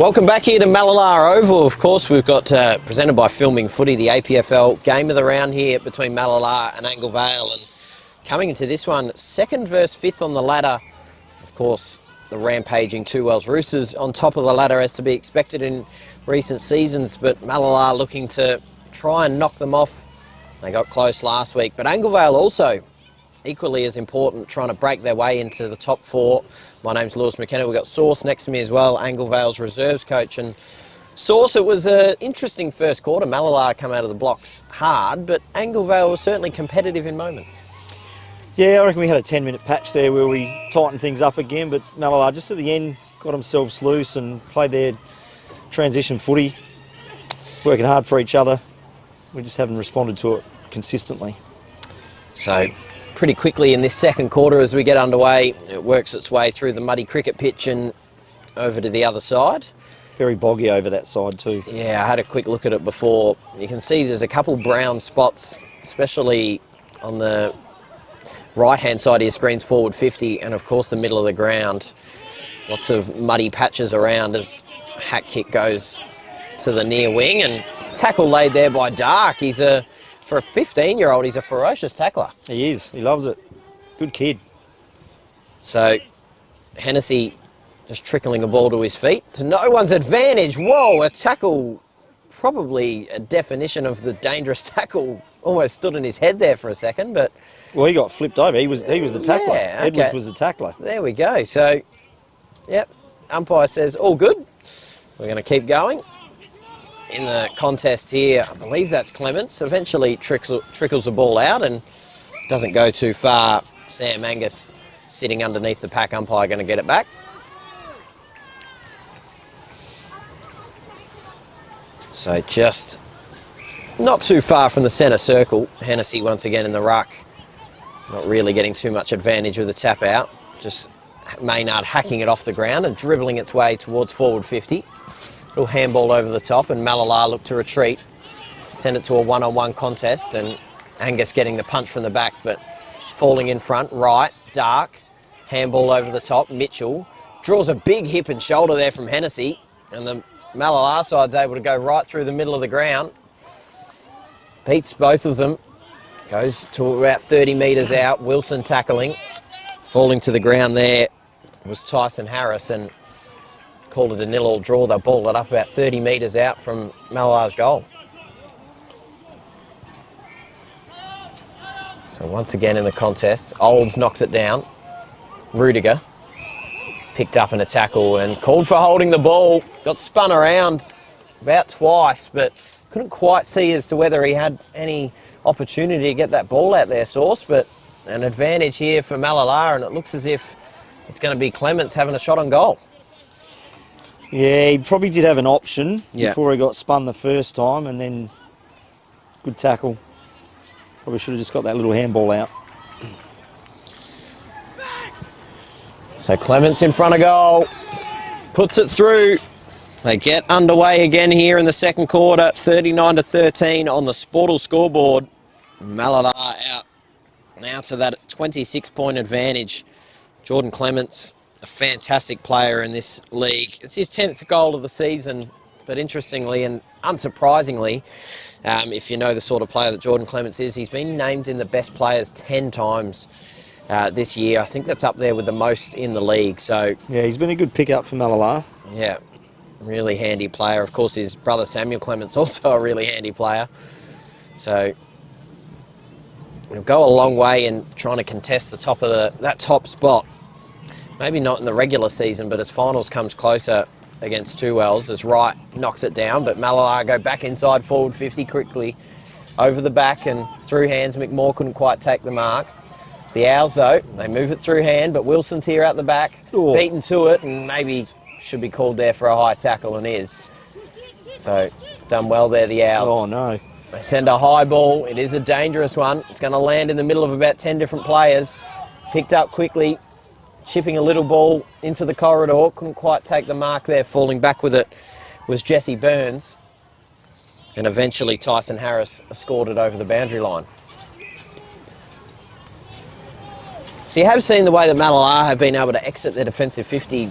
Welcome back here to Mallala Oval. Of course, we've got presented by Filming Footy, the APFL game of the round here between Mallala and Anglevale. And coming into this one, second versus fifth on the ladder. Of course, the rampaging Two Wells Roosters on top of the ladder as to be expected in recent seasons, but Mallala looking to try and knock them off. They got close last week, but Anglevale also equally as important, trying to break their way into the top four. My name's Lewis McKenna. We've got Sauce next to me as well, Anglevale's reserves coach. And Sauce, it was an interesting first quarter. Mallala come out of the blocks hard, but Anglevale was certainly competitive in moments. Yeah, I reckon we had a 10-minute patch there where we tightened things up again, but Mallala just at the end got themselves loose and played their transition footy, working hard for each other. We just haven't responded to it consistently. So pretty quickly in this second quarter as we get underway, it works its way through the muddy cricket pitch and over to the other side. Very boggy over that side too. Yeah, I had a quick look at it before. You can see there's a couple brown spots, especially on the right-hand side of your screen's forward 50 and of course the middle of the ground. Lots of muddy patches around as hack kick goes to the near wing and tackle laid there by Dark. For a 15-year-old, he's a ferocious tackler. He is. He loves it. Good kid. So Hennessy just trickling a ball to his feet to no one's advantage. Whoa, a tackle, probably a definition of the dangerous tackle. Almost stood in his head there for a second, but... Well, he got flipped over. He was the tackler. Yeah, okay. Edwards was the tackler. There we go. So, yep, umpire says all good. We're going to keep going. In the contest here, I believe that's Clements, eventually trickles the ball out and doesn't go too far. Sam Angus sitting underneath the pack umpire going to get it back. So just not too far from the centre circle. Hennessy once again in the ruck. Not really getting too much advantage with the tap out. Just Maynard hacking it off the ground and dribbling its way towards forward 50. Little handball over the top and Mallala look to retreat. Send it to a one-on-one contest and Angus getting the punch from the back but falling in front. Right, Dark, handball over the top. Mitchell draws a big hip and shoulder there from Hennessy and the Mallala side's able to go right through the middle of the ground. Beats both of them. Goes to about 30 metres out. Wilson tackling. Falling to the ground there was Tyson Harris and called it a 0-0 draw. They balled it up about 30 metres out from Mallala's goal. So once again in the contest, Olds knocks it down. Rudiger picked up in a tackle and called for holding the ball. Got spun around about twice, but couldn't quite see as to whether he had any opportunity to get that ball out there, Sauce, but an advantage here for Mallala, and it looks as if it's going to be Clements having a shot on goal. Yeah, he probably did have an option before he got spun the first time, and then good tackle. Probably should have just got that little handball out. So Clements in front of goal, puts it through. They get underway again here in the second quarter, 39-13 on the Sportal scoreboard. Mallala out now to that 26-point advantage. Jordan Clements, a fantastic player in this league. It's his 10th goal of the season, but interestingly and unsurprisingly, if you know the sort of player that Jordan Clements is, he's been named in the best players 10 times this year. I think that's up there with the most in the league. So yeah, he's been a good pickup for Mallala. Yeah, really handy player. Of course, his brother Samuel Clements also a really handy player. So he'll go a long way in trying to contest the top of that top spot. Maybe not in the regular season, but as finals comes closer against Two Wells, as Wright knocks it down, but Mallala go back inside forward 50 quickly. Over the back and through hands, McMahon couldn't quite take the mark. The Owls, though, they move it through hand, but Wilson's here out the back, beaten to it, and maybe should be called there for a high tackle, and is. So, done well there, the Owls. Oh, no. They send a high ball. It is a dangerous one. It's going to land in the middle of about 10 different players. Picked up quickly, chipping a little ball into the corridor. Couldn't quite take the mark there. Falling back with it was Jesse Burns. And eventually Tyson Harris scored it over the boundary line. So you have seen the way that Mallala have been able to exit their defensive 50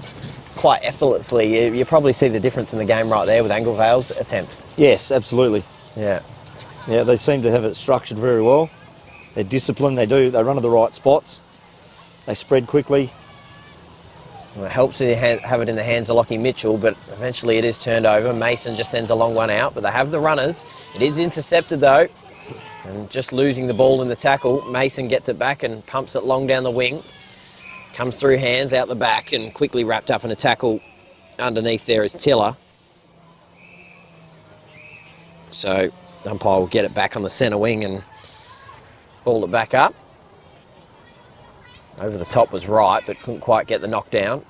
quite effortlessly. You probably see the difference in the game right there with Anglevale's attempt. Yes, absolutely. Yeah. Yeah, they seem to have it structured very well. They're disciplined, they run to the right spots. They spread quickly. Well, it helps to have it in the hands of Lockie Mitchell, but eventually it is turned over. Mason just sends a long one out, but they have the runners. It is intercepted though, and just losing the ball in the tackle. Mason gets it back and pumps it long down the wing. Comes through hands out the back and quickly wrapped up in a tackle. Underneath there is Tiller. So umpire will get it back on the centre wing and ball it back up. Over the top was right, but couldn't quite get the knockdown.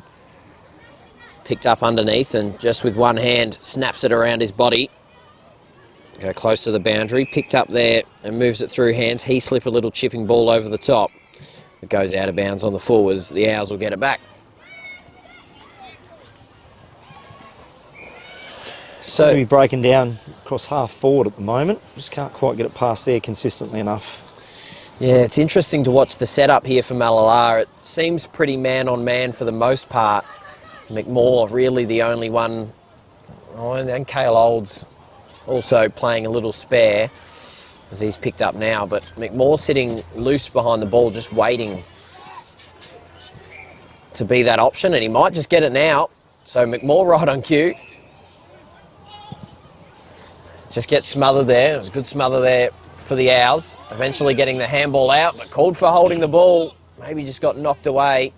Picked up underneath and just with one hand snaps it around his body. Go close to the boundary. Picked up there and moves it through hands. He slip a little chipping ball over the top. It goes out of bounds on the forwards. The Owls will get it back. So Maybe breaking down across half forward at the moment. Just can't quite get it past there consistently enough. yeah, it's interesting to watch the setup here for Malala. It seems pretty man-on-man for the most part. McMaw really the only one, and Cale Olds also playing a little spare as he's picked up now, but McMaw sitting loose behind the ball, just waiting to be that option, and he might just get it now. So McMaw right on cue. Just gets smothered there. It was a good smother there for the Owls. Eventually getting the handball out, but called for holding the ball. Maybe just got knocked away.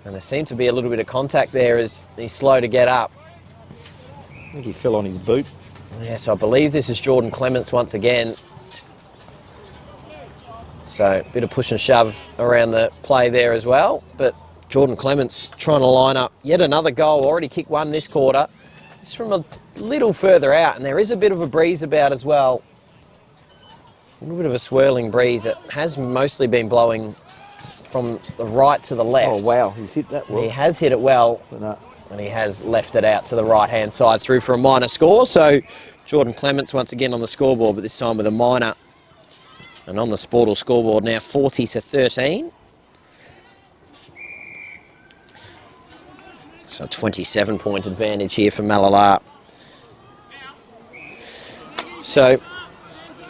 And there seemed to be a little bit of contact there as he's slow to get up. I think he fell on his boot. Yes, I believe this is Jordan Clements once again. So a bit of push and shove around the play there as well. But Jordan Clements trying to line up yet another goal. Already kicked one this quarter. It's from a little further out, and there is a bit of a breeze about as well. A little bit of a swirling breeze. It has mostly been blowing from the right to the left. Oh, wow, he's hit that well. He has hit it well, and he has left it out to the right-hand side through for a minor score. So Jordan Clements once again on the scoreboard, but this time with a minor. And on the Sportal scoreboard now, 40-13. So a 27-point advantage here for Malala. So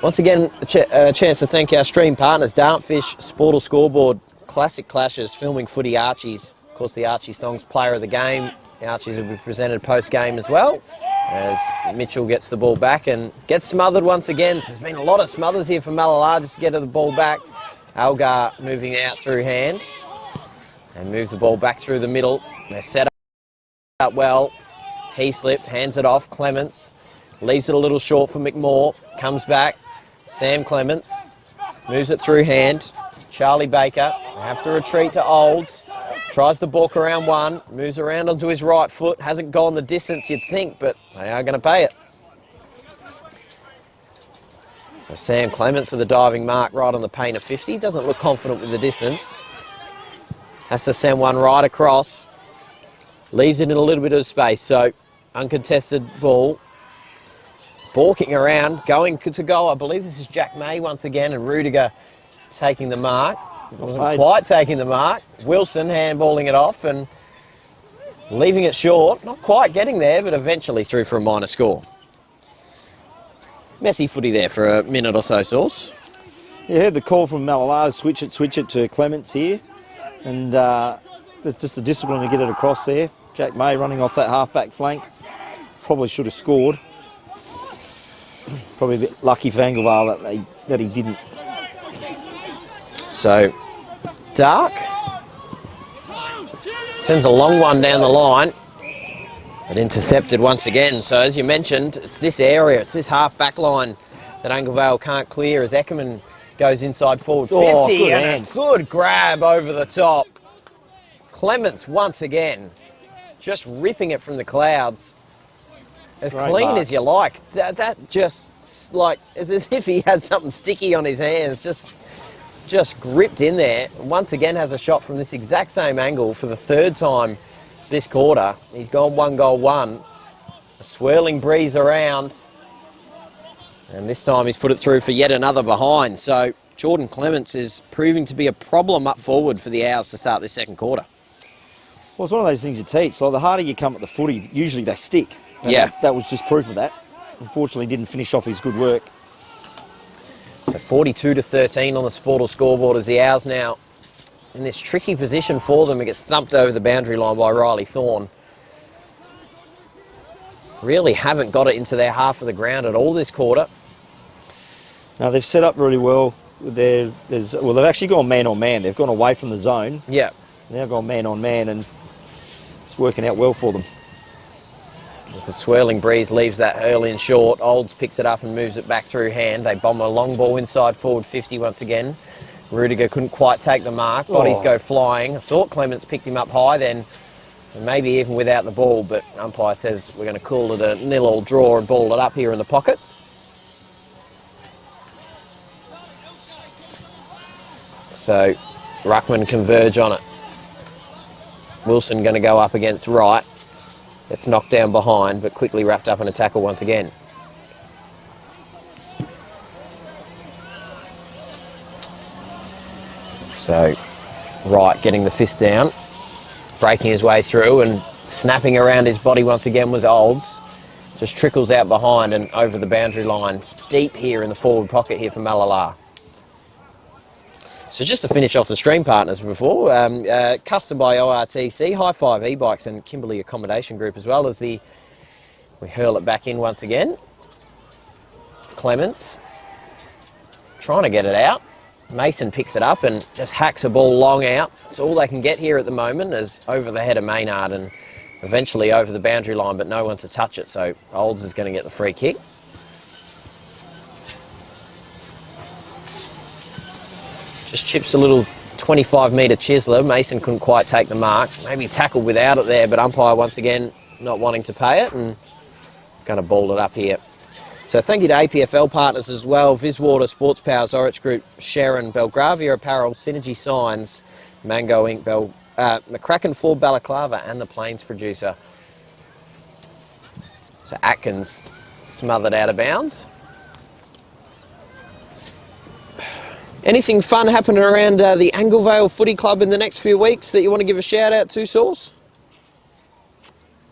once again, a chance to thank our stream partners, Dartfish, Sportal Scoreboard, Classic Clashes, Filming Footy Archies. Of course, the Archie Stongs player of the game. The Archies will be presented post-game as well, as Mitchell gets the ball back and gets smothered once again. So there's been a lot of smothers here for Malala just to get the ball back. Algar moving out through hand and move the ball back through the middle. They're set up well. He slipped, hands it off. Clements leaves it a little short for McMaw. Comes back. Sam Clements moves it through hand. Charlie Baker, they have to retreat to Olds. Tries to balk around one, moves around onto his right foot. Hasn't gone the distance you'd think, but they are going to pay it. So Sam Clements with the diving mark right on the paint of 50. Doesn't look confident with the distance. Has to send one right across. Leaves it in a little bit of space, so uncontested ball. Balking around, going to goal. I believe this is Jack May once again, and Rudiger taking the mark. Wasn't quite taking the mark. Wilson handballing it off and leaving it short. Not quite getting there, but eventually through for a minor score. Messy footy there for a minute or so, Sauce. You heard the call from Malala, switch it to Clements here. And just the discipline to get it across there. Jack May running off that half-back flank. Probably should have scored. Probably a bit lucky for Anglevale that he didn't. So, Dark sends a long one down the line, but intercepted once again. So as you mentioned, it's this area, it's this half-back line that Anglevale can't clear as Eckerman goes inside forward 50 good and hands. a good grab over the top. Clements once again, just ripping it from the clouds. As Great clean mark. as you like. That just like, it's as if he had something sticky on his hands, just gripped in there. And once again has a shot from this exact same angle for the third time this quarter. He's gone 1-1. A swirling breeze around. And this time he's put it through for yet another behind. So Jordan Clements is proving to be a problem up forward for the Owls to start this second quarter. Well, it's one of those things you teach. Like, the harder you come at the footy, usually they stick. And Yeah. that was just proof of that. Unfortunately, didn't finish off his good work. So 42-13 on the Sportal scoreboard as the Owls now in this tricky position for them. It gets thumped over the boundary line by Riley Thorne. Really haven't got it into their half of the ground at all this quarter. Now, they've set up really well. They've actually gone man on man. They've gone away from the zone. Yeah. Now gone man on man, and it's working out well for them. As the swirling breeze leaves that early and short, Olds picks it up and moves it back through hand. They bomb a long ball inside forward 50 once again. Rudiger couldn't quite take the mark. Bodies go flying. I thought Clements picked him up high then, and maybe even without the ball, but umpire says we're going to call it a 0-0 draw and ball it up here in the pocket. So Ruckman converge on it. Wilson going to go up against Wright. It's knocked down behind, but quickly wrapped up in a tackle once again. So Wright getting the fist down, breaking his way through, and snapping around his body once again was Olds. Just trickles out behind and over the boundary line, deep here in the forward pocket here for Malala. So just to finish off the stream partners before, custom by ORTC, High Five e-bikes and Kimberley Accommodation Group as well as we hurl it back in once again. Clements trying to get it out. Mason picks it up and just hacks a ball long out. It's all they can get here at the moment is over the head of Maynard and eventually over the boundary line, but no one to touch it. So Olds is going to get the free kick. Just chips a little 25-metre chiseler. Mason couldn't quite take the mark. Maybe tackled without it there, but umpire once again not wanting to pay it and going to ball it up here. So thank you to APFL partners as well. Viswater, Sports Powers, Orich Group, Sharon, Belgravia Apparel, Synergy Signs, Mango Inc., McCracken Ford Balaclava and the Plains producer. So Atkins smothered out of bounds. Anything fun happening around the Anglevale Footy Club in the next few weeks that you want to give a shout out to, Source?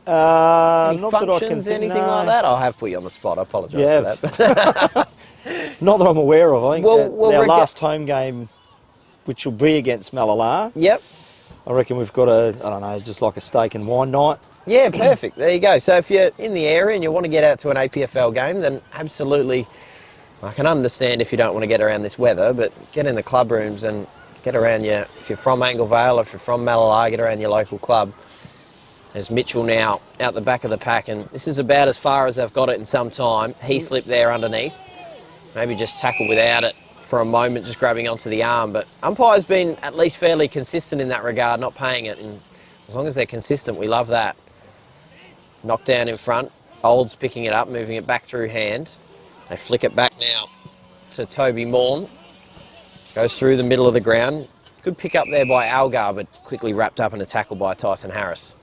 Any not functions, that I can anything like that? I have put you on the spot. I apologise for Yeah. that. Not that I'm aware of. I think Well, our last home game, which will be against Malala, Yep. I reckon we've got just like a steak and wine night. Yeah, perfect. There you go. So if you're in the area and you want to get out to an APFL game, then absolutely, I can understand if you don't want to get around this weather, but get in the club rooms and get around if you're from Anglevale or if you're from Malala, get around your local club. There's Mitchell now out the back of the pack, and this is about as far as they've got it in some time. He slipped there underneath. Maybe just tackle without it for a moment, just grabbing onto the arm. But umpire's been at least fairly consistent in that regard, not paying it. And as long as they're consistent, we love that. Knocked down in front. Olds picking it up, moving it back through hand. They flick it back now to Toby Morn. Goes through the middle of the ground. Good pick up there by Algar, but quickly wrapped up in a tackle by Tyson Harris.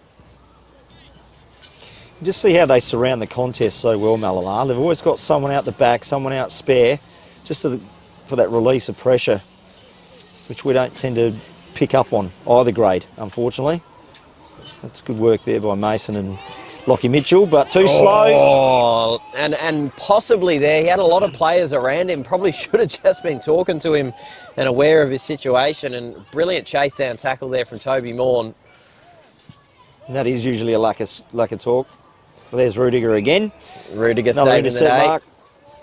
Just see how they surround the contest so well, Malala. They've always got someone out the back, someone out spare, just for that release of pressure, which we don't tend to pick up on either grade, unfortunately. That's good work there by Mason and Lockie Mitchell, but too slow. Oh, and possibly there, he had a lot of players around him, probably should have just been talking to him and aware of his situation, and brilliant chase down tackle there from Toby Morn. And that is usually a lack of talk. Well, there's Rudiger again. Rudiger Another saving the intercept day. mark.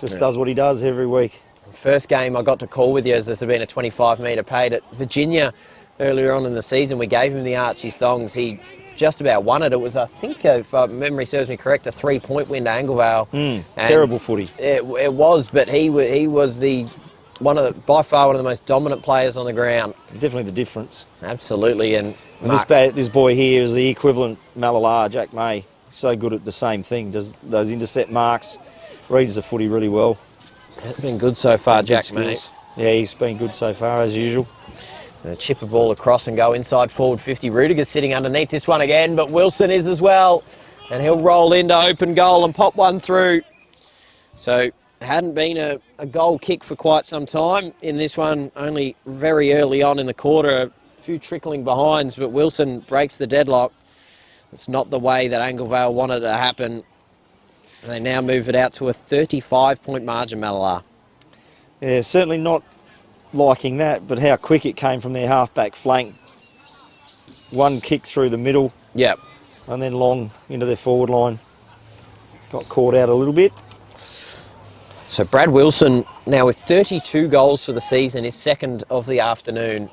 Just does what he does every week. First game I got to call with you as there's been a 25-metre paid at Virginia earlier on in the season. We gave him the Archie's thongs. He just about won it. It was, I think, if memory serves me correct, a 3-point win to Anglevale. Terrible footy. It was, but he was by far one of the most dominant players on the ground. Definitely the difference. Absolutely, and this boy here is the equivalent Malala, Jack May. So good at the same thing. Does those intercept marks, reads the footy really well. It's been good so far, Jack May. Yeah, he's been good so far as usual. Chip a ball across and go inside forward 50. Rudiger's sitting underneath this one again, but Wilson is as well. And he'll roll into open goal and pop one through. So hadn't been a goal kick for quite some time in this one, only very early on in the quarter. few trickling behinds, but Wilson breaks the deadlock. It's not the way that Anglevale wanted it to happen. And they now move it out to a 35-point margin, Mallala. Yeah, certainly not liking that, but how quick it came from their half-back flank. One kick through the middle. Yep. And then long into their forward line. Got caught out a little bit. So Brad Wilson now with 32 goals for the season, his second of the afternoon.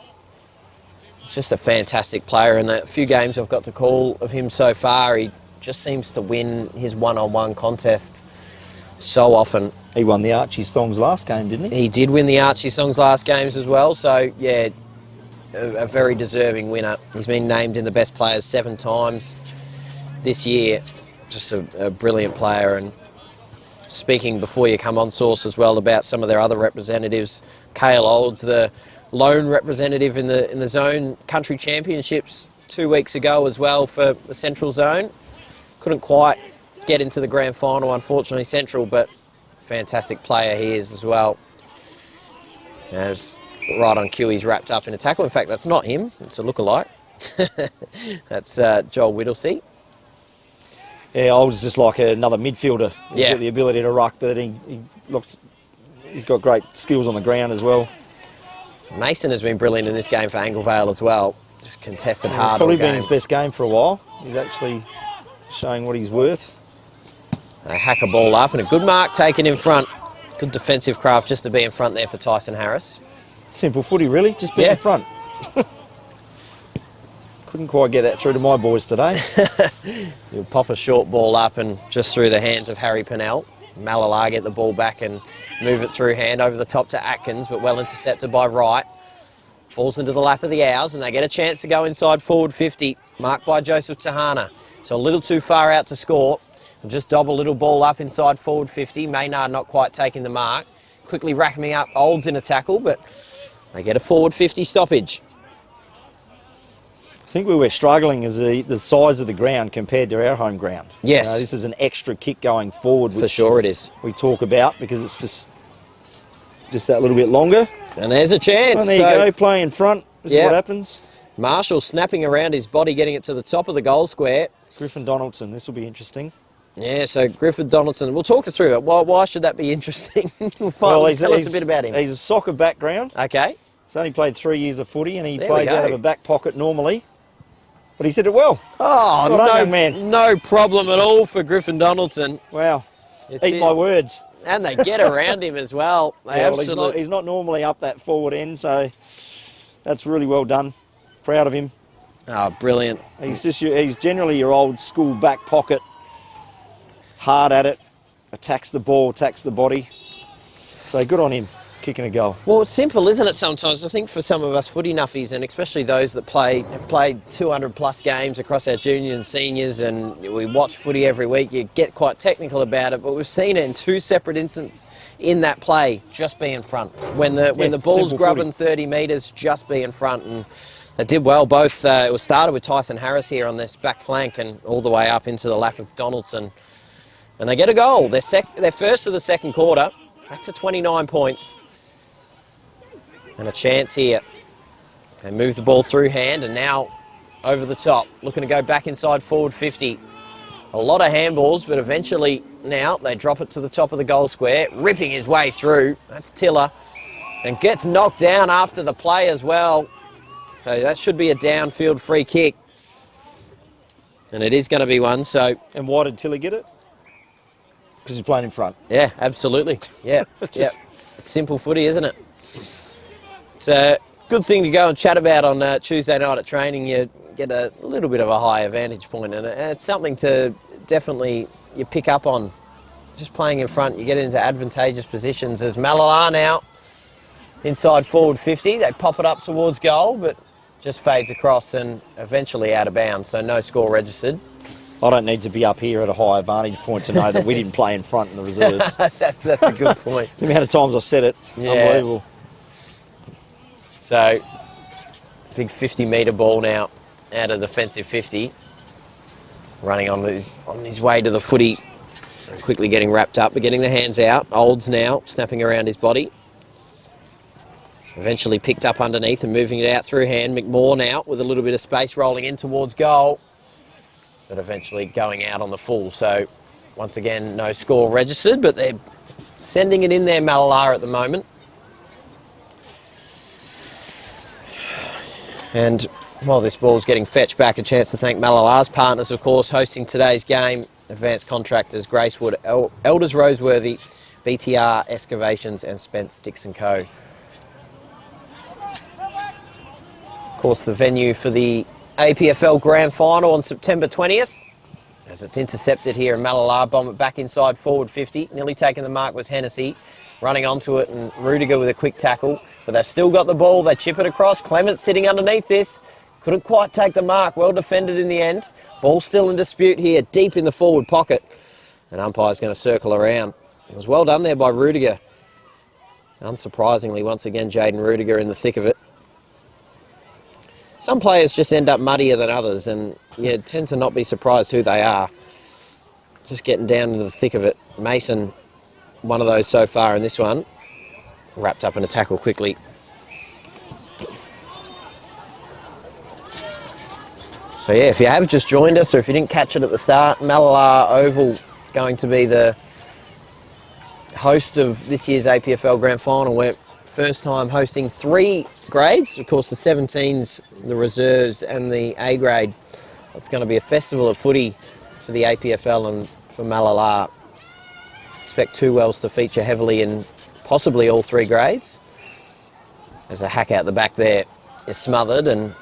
He's just a fantastic player, and the few games I've got to call of him so far, he just seems to win his one-on-one contest so often. He won the Archie Stongs last game, didn't he? He did win the Archie Songs last games as well, so yeah, a very deserving winner. He's been named in the best players 7 times this year. Just a brilliant player. And speaking before you come on, Source, as well, about some of their other representatives, Cale Olds, the lone representative in the Zone Country Championships 2 weeks ago as well for the Central Zone. Couldn't quite get into the grand final, unfortunately, Central, but fantastic player he is as well. As right on cue, he's wrapped up in a tackle. In fact, that's not him, it's a lookalike. That's Joel Whittlesey. Yeah, Olds just like another midfielder. He's Yeah. got the ability to ruck, but he's got great skills on the ground as well. Mason has been brilliant in this game for Anglevale as well. Just contested hard It's probably all been game. his best game for a while. He's actually showing what he's worth. They hack a ball up and a good mark taken in front. Good defensive craft just to be in front there for Tyson Harris. Simple footy, really. Just be Yeah. in front. Couldn't quite get that through to my boys today. You'll pop a short ball up and just through the hands of Harry Pennell. Mallala get the ball back and move it through hand over the top to Atkins, but well intercepted by Wright. Falls into the lap of the Owls, and they get a chance to go inside forward 50, marked by Joseph Tahana. So a little too far out to score. Just dob a little ball up inside forward 50. Maynard not quite taking the mark. Quickly racking up Olds in a tackle, but they get a forward 50 stoppage. I think we were struggling as the size of the ground compared to our home ground. Yes. You know, this is an extra kick going forward, For which sure it is. we talk about because it's just that little bit longer. And there's a chance. And there you go, playing in front. This is what happens. Marshall snapping around his body, getting it to the top of the goal square. Griffin Donaldson, this will be interesting. Yeah, so Griffith Donaldson, we'll talk us through it. Why should that be interesting? Tell us a bit about him. He's a soccer background. Okay. He's only played 3 years of footy and he There plays we go. out of a back pocket normally. But he said it well. Oh, Well done, young man. no problem at all for Griffin Donaldson. Wow. It's Eat it. my words. And they get around him as well. They Yeah, well, absolutely. he's not normally up that forward end, so that's really well done. Proud of him. Oh, brilliant. He's generally your old school back pocket. Hard at it. Attacks the ball, attacks the body. So good on him, kicking a goal. Well, it's simple, isn't it, sometimes? I think for some of us footy nuffies, and especially those that have played 200 plus games across our junior and seniors, and we watch footy every week, you get quite technical about it, but we've seen it in 2 separate instances in that play, just be in front. When the ball's simple grubbing 30 metres, just be in front. And they did well. Both, it was started with Tyson Harris here on this back flank and all the way up into the lap of Donaldson. And they get a goal. They're first of the second quarter, back to 29 points. And a chance here. They move the ball through hand and now over the top, looking to go back inside forward 50. A lot of handballs, but eventually now they drop it to the top of the goal square, ripping his way through. That's Tiller. And gets knocked down after the play as well. So that should be a downfield free kick. And it is going to be one, so... And why did Tilly get it? Because he's playing in front. Yeah, absolutely. Yeah, yeah. Simple footy, isn't it? It's a good thing to go and chat about on Tuesday night at training. You get a little bit of a higher vantage point, and it's something to definitely you pick up on. Just playing in front, you get into advantageous positions. As Mallala now inside forward 50, they pop it up towards goal, but just fades across and eventually out of bounds. So no score registered. I don't need to be up here at a higher vantage point to know that we didn't play in front in the reserves. That's a good point. The amount of times I said it, Yeah. unbelievable. So, big 50-metre ball now out of defensive 50. Running on his way to the footy. Quickly getting wrapped up, but getting the hands out. Olds now snapping around his body. Eventually picked up underneath and moving it out through hand. McMahon now with a little bit of space rolling in towards goal, but eventually going out on the full. So once again, no score registered, but they're sending it in there, Mallala, at the moment. And while this ball's getting fetched back, a chance to thank Mallala's partners, of course, hosting today's game. Advanced contractors, Gracewood, Elders Roseworthy, BTR Excavations and Spence Dixon Co. Of course, the venue for the APFL Grand Final on September 20th. As it's intercepted here, and Mallala bomb it back inside forward 50. Nearly taking the mark was Hennessy. Running onto it, and Rudiger with a quick tackle. But they've still got the ball. They chip it across. Clement sitting underneath this. Couldn't quite take the mark. Well defended in the end. Ball still in dispute here, deep in the forward pocket. And umpire's going to circle around. It was well done there by Rudiger. Unsurprisingly, once again, Jaden Rudiger in the thick of it. Some players just end up muddier than others, and you tend to not be surprised who they are. Just getting down into the thick of it. Mason, one of those so far in this one. Wrapped up in a tackle quickly. So yeah, if you have just joined us, or if you didn't catch it at the start, Mallala Oval going to be the host of this year's APFL Grand Final. We're first time hosting 3 grades, of course the 17s, the reserves and the A grade. It's going to be a festival of footy for the APFL and for Mallala. Expect 2 wells to feature heavily in possibly all 3 grades. As a hack out the back there is smothered and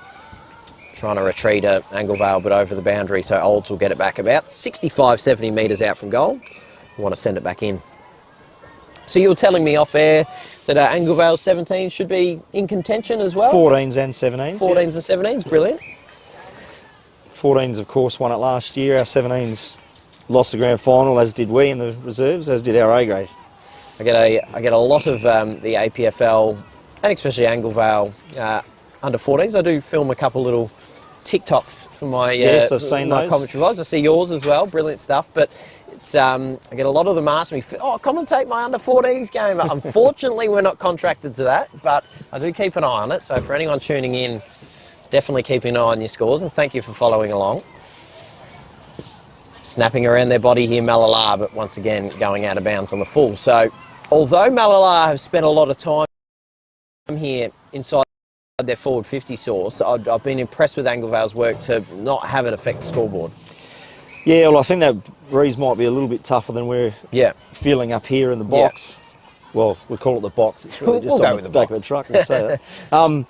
trying to retreat a Anglevale but over the boundary, so Olds will get it back about 65-70 metres out from goal. We want to send it back in. So you were telling me off air that Anglevale 17 should be in contention as well? 14s and 17s. 14s and 17s, brilliant. 14s, of course, won it last year. Our 17s lost the grand final, as did we in the reserves, as did our A grade. I get a lot of the APFL and especially Anglevale under 14s. I do film a couple little TikToks for my yes, I've seen my those. commentary vlogs. I see yours as well, brilliant stuff. But it's I get a lot of them ask me, "Oh, commentate my under 14s game." Unfortunately, we're not contracted to that, but I do keep an eye on it. So for anyone tuning in, definitely keep an eye on your scores, and thank you for following along. Snapping around their body here, Mallala, but once again going out of bounds on the full. So although Mallala have spent a lot of time here inside their forward 50 source, I've been impressed with Anglevale's work to not have it affect the scoreboard. Yeah, well, I think that breeze might be a little bit tougher than we're feeling up here in the box. Yeah. Well, we call it the box. It's really just on the back of a truck. We'll say that.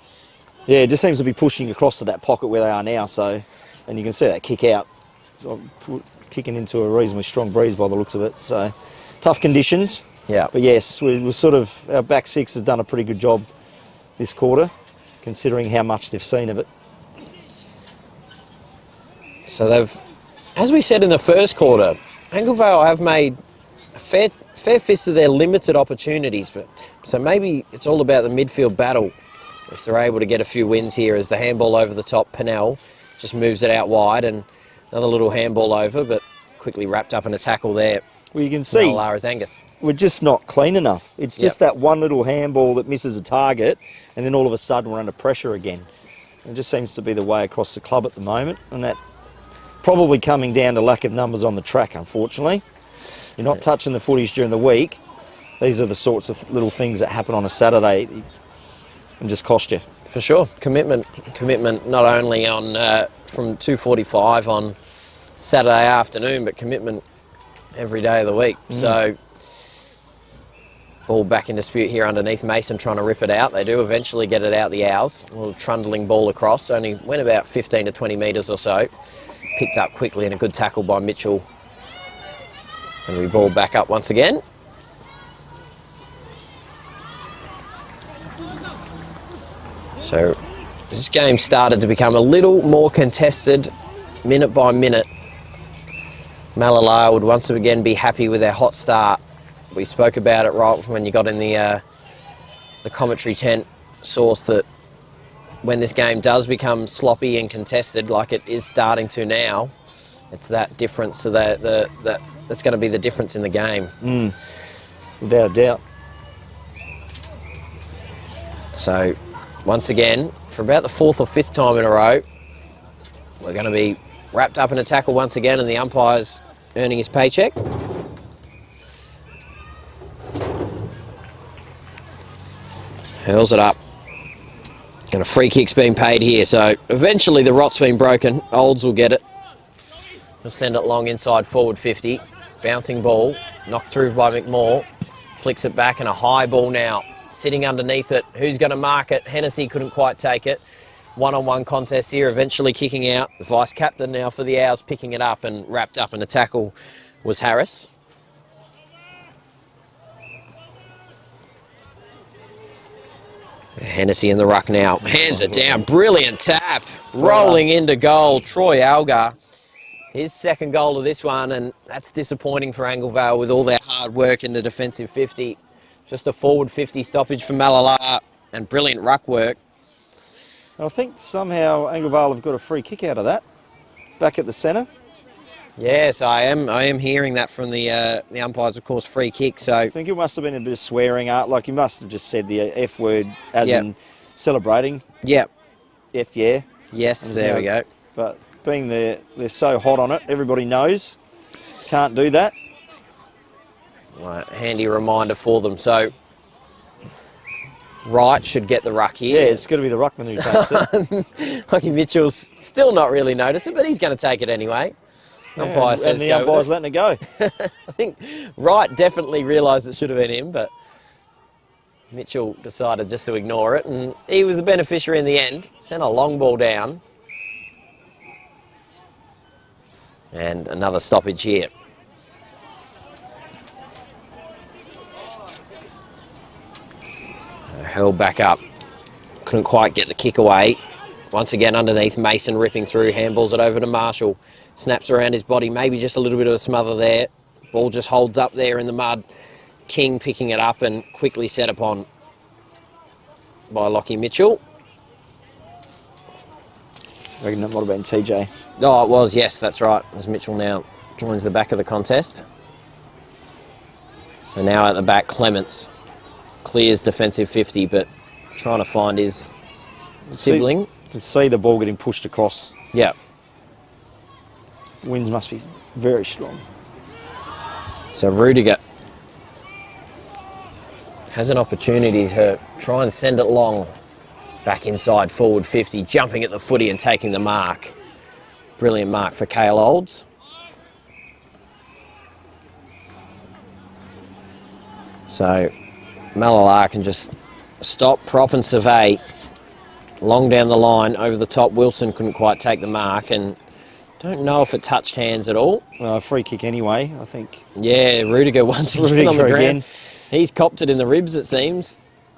Yeah, it just seems to be pushing across to that pocket where they are now. So, and you can see that kick out, kicking into a reasonably strong breeze by the looks of it. So, tough conditions. Yeah. But yes, we're sort of, our back 6 have done a pretty good job this quarter, considering how much they've seen of it. So they've, as we said in the first quarter, Anglevale have made a fair fist of their limited opportunities, but so maybe it's all about the midfield battle. If they're able to get a few wins here, as the handball over the top, Pennell just moves it out wide, and another little handball over, but quickly wrapped up in a tackle there. Well, you can see Lara's Angus. We're just not clean enough. It's just that one little handball that misses a target, and then all of a sudden we're under pressure again. It just seems to be the way across the club at the moment, and that probably coming down to lack of numbers on the track, unfortunately. You're not touching the footage during the week. These are the sorts of little things that happen on a Saturday and just cost you. For sure. Commitment not only on from 2:45 on Saturday afternoon, but commitment every day of the week. So ball back in dispute here underneath. Mason trying to rip it out. They do eventually get it out the Owls. A little trundling ball across. Only went about 15 to 20 metres or so. Picked up quickly, and a good tackle by Mitchell. And we ball back up once again. So this game started to become a little more contested minute by minute. Mallala would once again be happy with their hot start. We spoke about it right when you got in the commentary tent, Source, that when this game does become sloppy and contested, like it is starting to now, it's that difference. So that's going to be the difference in the game. Without a doubt. So once again, for about the 4th or 5th time in a row, we're going to be wrapped up in a tackle once again, and the umpire's earning his paycheck. Hurls it up. And a free kick's been paid here, so eventually the rot's been broken. Olds will get it. He'll send it long inside forward 50. Bouncing ball, knocked through by McMaw. Flicks it back, and a high ball now. Sitting underneath it. Who's going to mark it? Hennessy couldn't quite take it. One-on-one contest here, eventually kicking out. The vice-captain now for the Owls picking it up, and wrapped up in a tackle was Harris. Hennessy in the ruck now. Hands it down. Brilliant tap. Rolling into goal. Troy Algar. His second goal of this one, and that's disappointing for Anglevale with all their hard work in the defensive 50. Just a forward 50 stoppage for Malala, and brilliant ruck work. I think somehow Anglevale have got a free kick out of that. Back at the centre. Yes, I am hearing that from the umpires, of course, free kick. So I think it must have been a bit of swearing art. Like, you must have just said the F word as in celebrating. Yep. F yeah. Yes, there we go. But being they're so hot on it, everybody knows. Can't do that. Right, handy reminder for them. So Wright should get the ruck here. Yeah, it's got to be the ruckman who takes it. Lucky Mitchell's still not really noticed it, but he's going to take it anyway. Umpire says and the umpire's letting it go. I think Wright definitely realised it should have been him, but Mitchell decided just to ignore it, and he was the beneficiary in the end. Sent a long ball down. And another stoppage here. Hurled back up. Couldn't quite get the kick away. Once again underneath, Mason ripping through, handballs it over to Marshall. Snaps around his body, maybe just a little bit of a smother there. Ball just holds up there in the mud. King picking it up and quickly set upon by Lockie Mitchell. I reckon that might have been TJ. Oh, it was, yes, that's right. As Mitchell now joins the back of the contest. So now at the back, Clements clears defensive 50, but trying to find his sibling. You can see the ball getting pushed across. Yeah. Winds must be very strong. So Rudiger has an opportunity to try and send it long. Back inside forward 50, jumping at the footy and taking the mark. Brilliant mark for Cale Olds. So Malala can just stop, prop and survey. Long down the line, over the top. Wilson couldn't quite take the mark, and don't know if it touched hands at all. Free kick anyway, I think. Yeah, Rudiger once again on the ground. Again. He's copped it in the ribs, it seems.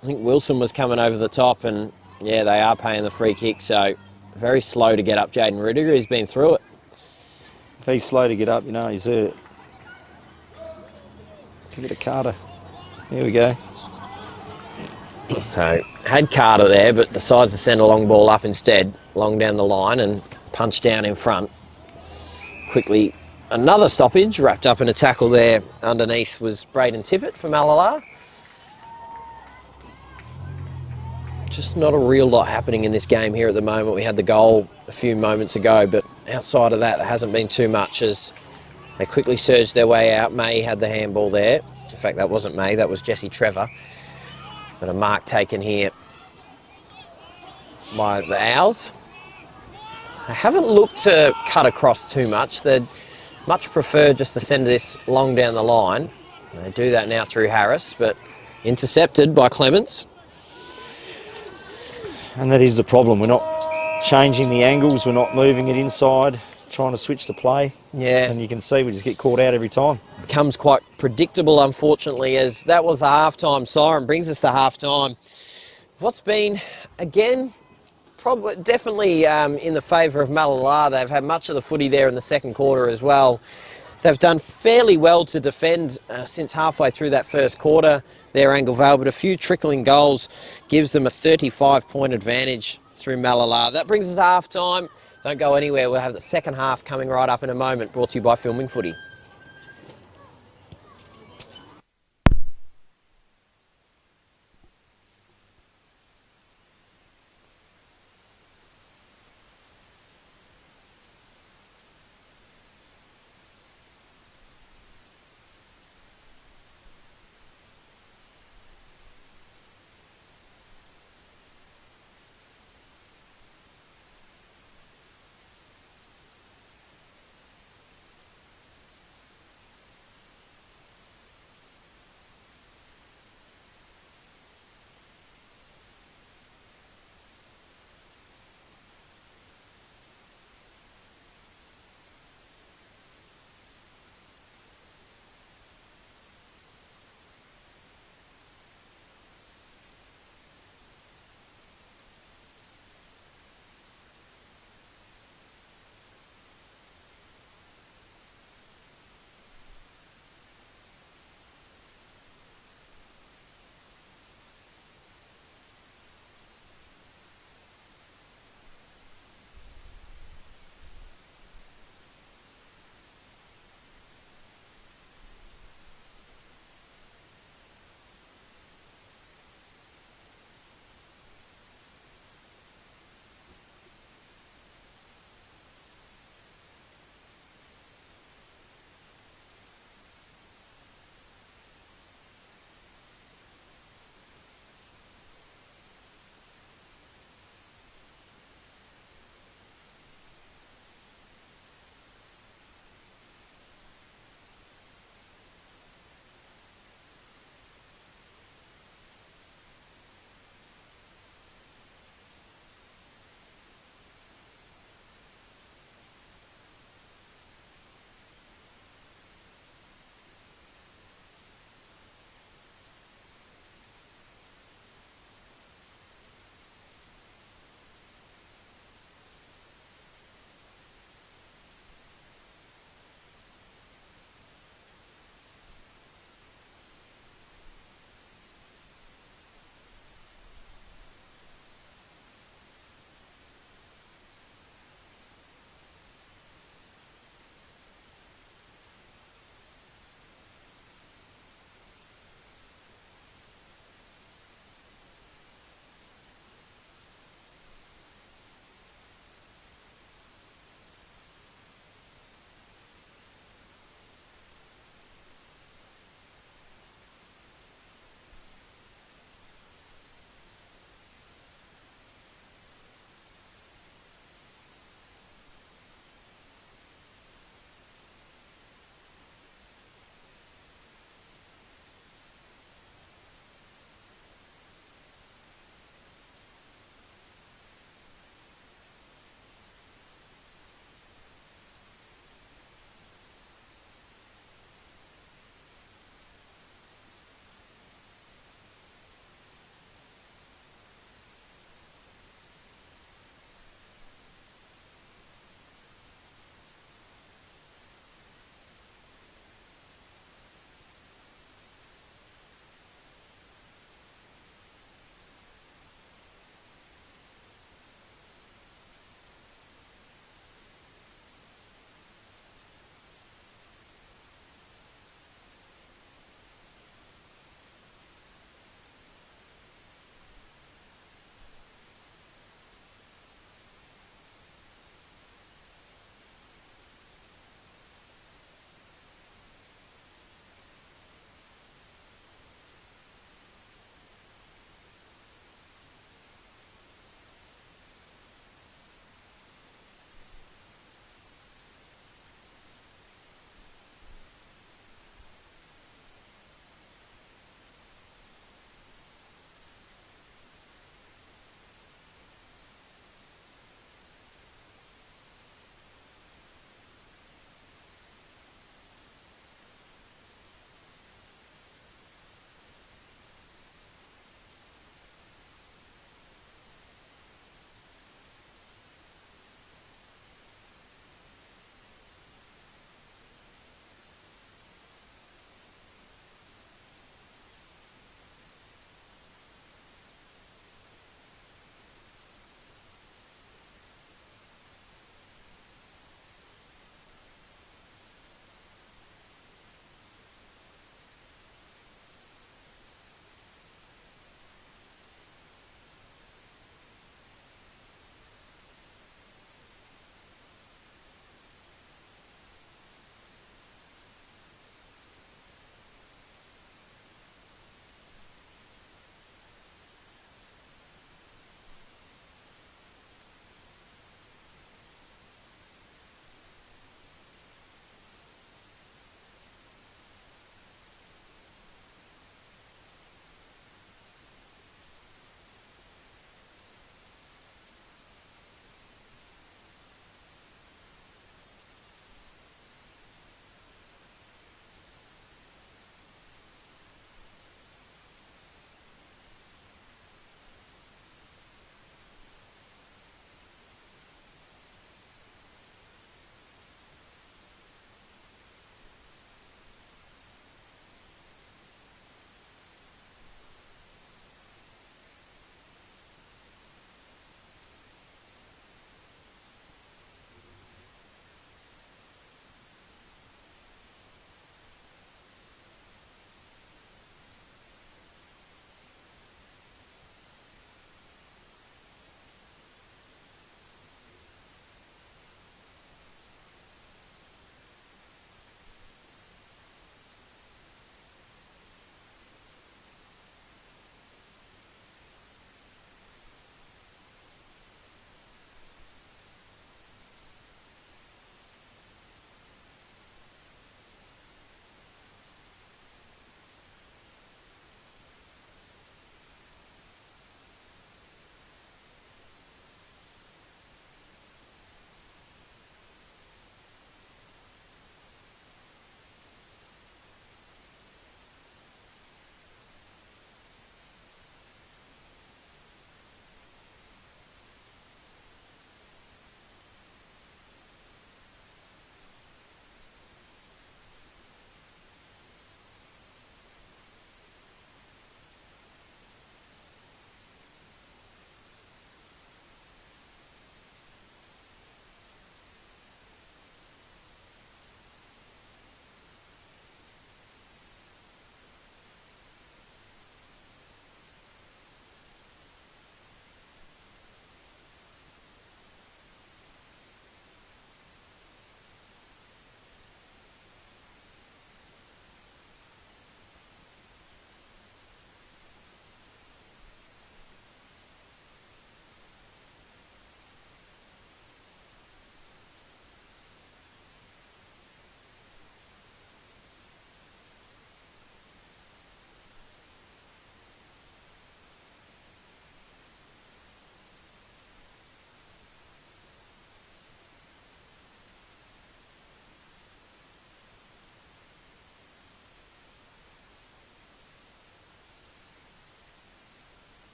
I think Wilson was coming over the top, and yeah, they are paying the free kick, so very slow to get up. Jaden Rudiger, he's been through it. If he's slow to get up, he's hurt. Give it to Carter. Here we go. So, had Carter there, but decides to send a long ball up instead, long down the line and punch down in front. Quickly, another stoppage, wrapped up in a tackle there. Underneath was Braden Tippett for Malala. Just not a real lot happening in this game here at the moment. We had the goal a few moments ago, but outside of that, there hasn't been too much as they quickly surged their way out. May had the handball there. In fact, that wasn't May, that was Jesse Trevor. But a mark taken here by the Owls. I haven't looked to cut across too much. They'd much prefer just to send this long down the line. They do that now through Harris, but intercepted by Clements. And that is the problem. We're not changing the angles. We're not moving it inside, trying to switch the play. Yeah. And you can see we just get caught out every time. Becomes quite predictable, unfortunately, as that was the halftime siren. Brings us to halftime. What's been, again, probably definitely in the favour of Malala. They've had much of the footy there in the second quarter as well. They've done fairly well to defend since halfway through that first quarter there, Anglevale, but a few trickling goals gives them a 35-point advantage through Malala. That brings us to half-time. Don't go anywhere. We'll have the second half coming right up in a moment, brought to you by Filming Footy.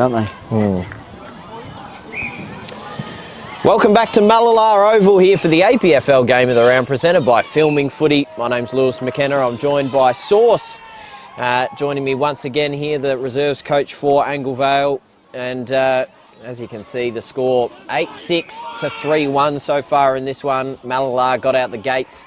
don't they? Welcome back to Mallala Oval here for the APFL Game of the Round, presented by Filming Footy. My name's Lewis McKenna. I'm joined by Sauce. Joining me once again here, the reserves coach for Anglevale. And as you can see, the score 8-6 to 3-1 so far in this one. Mallala got out the gates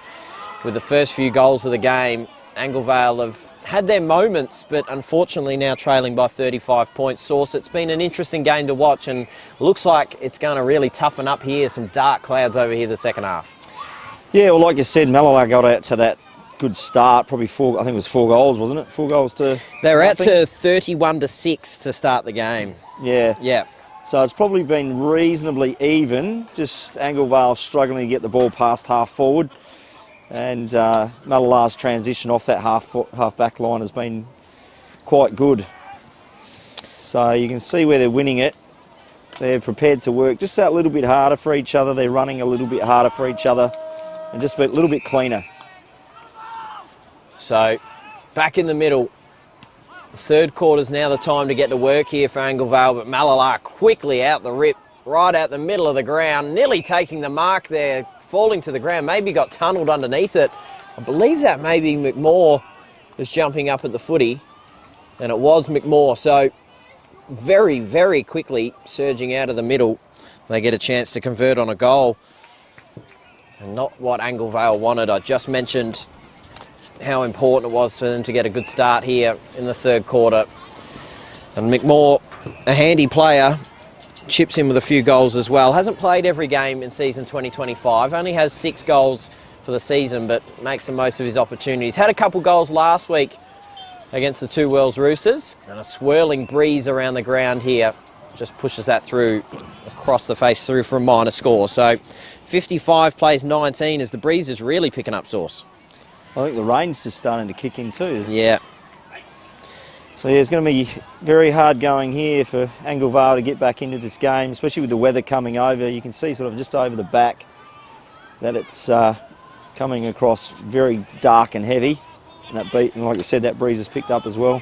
with the first few goals of the game. Anglevale have had their moments, but unfortunately now trailing by 35 points. Sauce, it's been an interesting game to watch and looks like it's going to really toughen up here. Some dark clouds over here the second half. Yeah, well, like you said, Mallala got out to that good start, probably I think it was 4 goals, wasn't it? 4 goals to They were out nothing. to 31-6 to start the game. Yeah. Yeah. So it's probably been reasonably even, just Anglevale struggling to get the ball past half forward. And Mallala's transition off that half back line has been quite good. So you can see where they're winning it. They're prepared to work just that little bit harder for each other. They're running a little bit harder for each other and just a little bit cleaner. So back in the middle. The third quarter's now the time to get to work here for Anglevale, but Mallala quickly out the rip, right out the middle of the ground, nearly taking the mark there, falling to the ground, maybe got tunnelled underneath it. I believe that maybe McMahon was jumping up at the footy, and it was McMahon. So very, very quickly surging out of the middle, they get a chance to convert on a goal. And not what Anglevale wanted. I just mentioned how important it was for them to get a good start here in the third quarter. And McMahon, a handy player, chips in with a few goals as well. Hasn't played every game in season 2025. Only has 6 goals for the season, but makes the most of his opportunities. Had a couple goals last week against the Two Wells Roosters, and a swirling breeze around the ground here just pushes that through, across the face through for a minor score. So 55 plays 19 as the breeze is really picking up, Sauce. I think the rain's just starting to kick in too. Yeah. So yeah, it's going to be very hard going here for Anglevale to get back into this game, especially with the weather coming over. You can see sort of just over the back that it's coming across very dark and heavy. And and like I said, that breeze has picked up as well.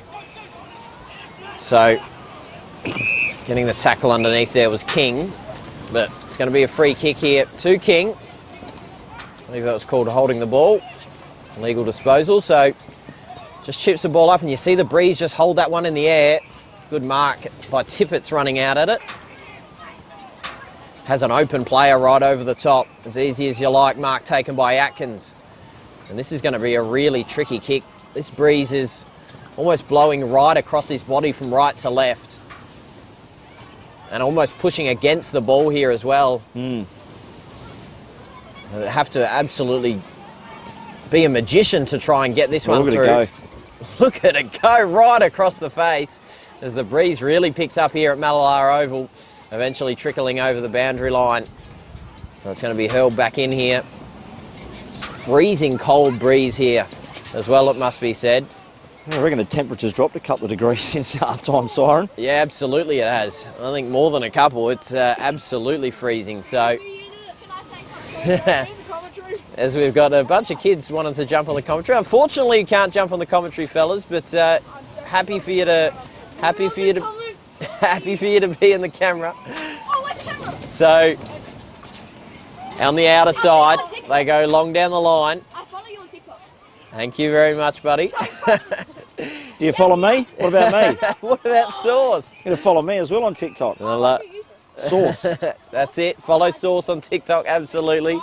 So getting the tackle underneath there was King, but it's going to be a free kick here to King. I believe that was called holding the ball. Legal disposal, so just chips the ball up and you see the breeze just hold that one in the air. Good mark by Tippett's running out at it. Has an open player right over the top. As easy as you like, mark taken by Atkins. And this is going to be a really tricky kick. This breeze is almost blowing right across his body from right to left. And almost pushing against the ball here as well. They have to absolutely be a magician to try and get this one through. Look at it go right across the face as the breeze really picks up here at Mallala Oval, eventually trickling over the boundary line. So it's going to be hurled back in here. It's freezing cold breeze here as well, it must be said. I reckon the temperature's dropped a couple of degrees since half-time siren. Yeah, absolutely it has. I think more than a couple. It's absolutely freezing. So as we've got a bunch of kids wanting to jump on the commentary. Unfortunately, you can't jump on the commentary, fellas, but happy for you to be in the camera. So on the outer side, they go long down the line. I follow you on TikTok. Thank you very much, buddy. Do you follow me? What about me? What about Sauce? You're going to follow me as well on TikTok. Sauce. That's it. Follow Sauce on TikTok, absolutely.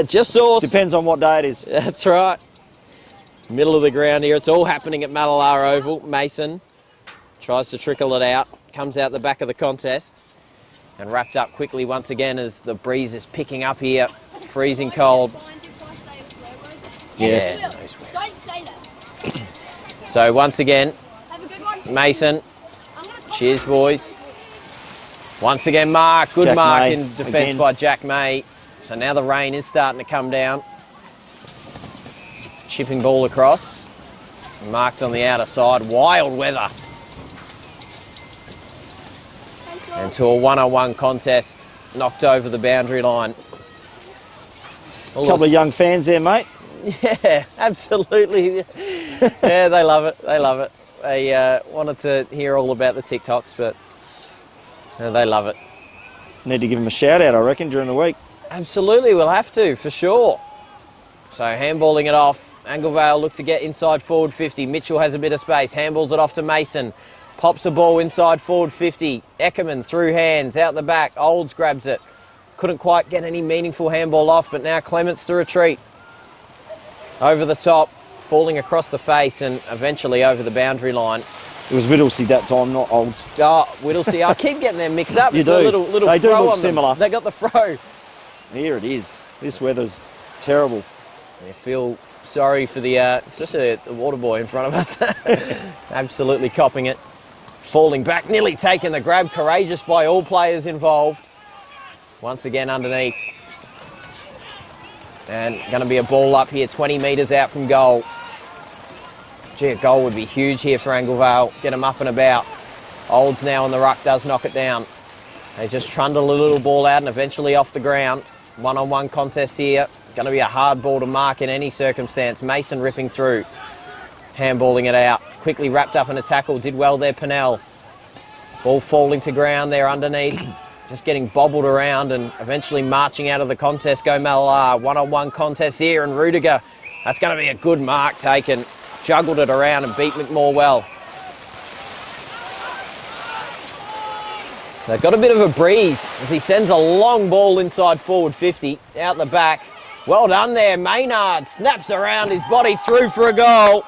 Just Sauce. Depends on what day it is. That's right. Middle of the ground here. It's all happening at Mallala Oval. Mason tries to trickle it out. Comes out the back of the contest. And wrapped up quickly once again as the breeze is picking up here. Freezing cold. Yes. Yeah. Don't say that. So once again, Have a good one. Mason. I'm gonna Cheers, boys. Once again, Mark. Good Jack mark May, in defence again. by Jack May. So now the rain is starting to come down. Chipping ball across. Marked on the outer side. Wild weather. Into a one-on-one contest. Knocked over the boundary line. A couple of young fans there, mate. Yeah, absolutely. Yeah, they love it. They love it. They wanted to hear all about the TikToks, but they love it. Need to give them a shout out, I reckon, during the week. Absolutely, we'll have to, for sure. So handballing it off. Anglevale look to get inside forward 50. Mitchell has a bit of space. Handballs it off to Mason. Pops the ball inside forward 50. Eckerman through hands, out the back. Olds grabs it. Couldn't quite get any meaningful handball off, but now Clements to retreat. Over the top, falling across the face and eventually over the boundary line. It was Whittlesey that time, not Olds. Oh, Whittlesey. I keep getting them mixed up. You It's do. a little They do fro look on them. similar. They got the fro. Here it is. This weather's terrible. I feel sorry for the, especially the water boy in front of us. Absolutely copping it. Falling back, nearly taking the grab. Courageous by all players involved. Once again underneath. And going to be a ball up here, 20 metres out from goal. Gee, a goal would be huge here for Anglevale. Get them up and about. Olds now on the ruck, does knock it down. They just trundle a little ball out and eventually off the ground. One-on-one contest here. Going to be a hard ball to mark in any circumstance. Mason ripping through. Handballing it out. Quickly wrapped up in a tackle. Did well there, Pennell. Ball falling to ground there underneath. Just getting bobbled around and eventually marching out of the contest. Go Mallard. One-on-one contest here and Rudiger. That's going to be a good mark taken. Juggled it around and beat McMore well. So got a bit of a breeze as he sends a long ball inside forward 50. Out the back. Well done there. Maynard snaps around his body through for a goal.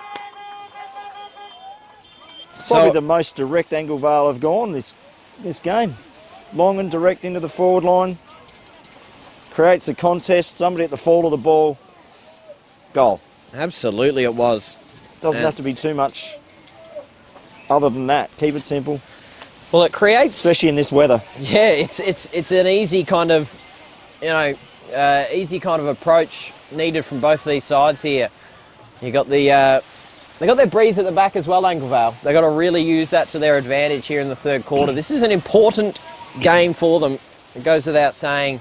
Probably the most direct Anglevale have gone this game. Long and direct into the forward line. Creates a contest. Somebody at the fall of the ball. Goal. Absolutely it was. Doesn't have to be too much other than that. Keep it simple. Well, it creates... Especially in this weather. Yeah, it's an easy kind of, easy kind of approach needed from both these sides here. You got the... They got their breeze at the back as well, Anglevale. They got to really use that to their advantage here in the third quarter. This is an important game for them. It goes without saying.